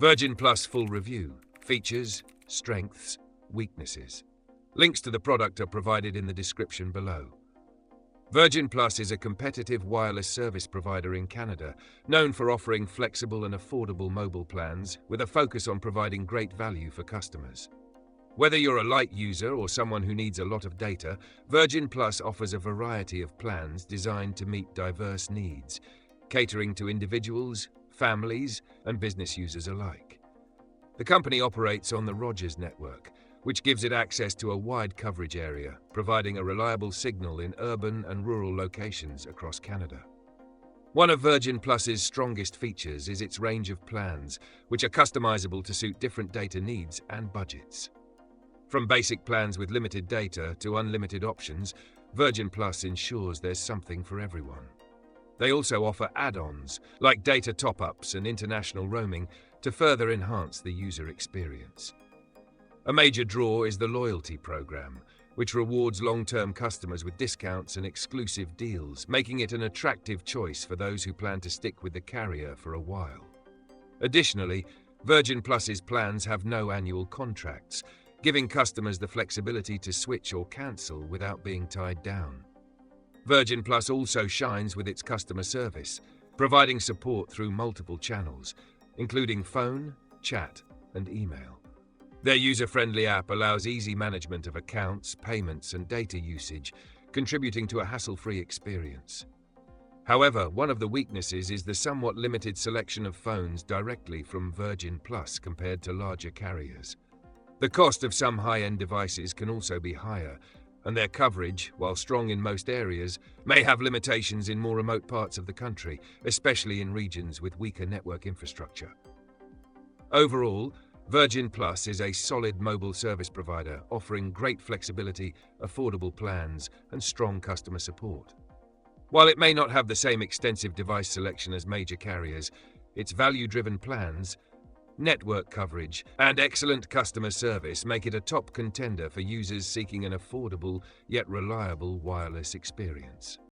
Virgin Plus full review. Features, strengths, weaknesses. Links to the product are provided in the description below. Virgin Plus is a competitive wireless service provider in Canada, known for offering flexible and affordable mobile plans with a focus on providing great value for customers. Whether you're a light user or someone who needs a lot of data, Virgin Plus offers a variety of plans designed to meet diverse needs, catering to individuals, families, and business users alike. The company operates on the Rogers network, which gives it access to a wide coverage area, providing a reliable signal in urban and rural locations across Canada. One of Virgin Plus's strongest features is its range of plans, which are customizable to suit different data needs and budgets. From basic plans with limited data to unlimited options, Virgin Plus ensures there's something for everyone. They also offer add-ons, like data top-ups and international roaming, to further enhance the user experience. A major draw is the loyalty program, which rewards long-term customers with discounts and exclusive deals, making it an attractive choice for those who plan to stick with the carrier for a while. Additionally, Virgin Plus's plans have no annual contracts, giving customers the flexibility to switch or cancel without being tied down. Virgin Plus also shines with its customer service, providing support through multiple channels, including phone, chat, and email. Their user-friendly app allows easy management of accounts, payments, and data usage, contributing to a hassle-free experience. However, one of the weaknesses is the somewhat limited selection of phones directly from Virgin Plus compared to larger carriers. The cost of some high-end devices can also be higher, and their coverage, while strong in most areas, may have limitations in more remote parts of the country, especially in regions with weaker network infrastructure. Overall, Virgin Plus is a solid mobile service provider offering great flexibility, affordable plans, and strong customer support. While it may not have the same extensive device selection as major carriers, its value-driven plans, network coverage, and excellent customer service make it a top contender for users seeking an affordable yet reliable wireless experience.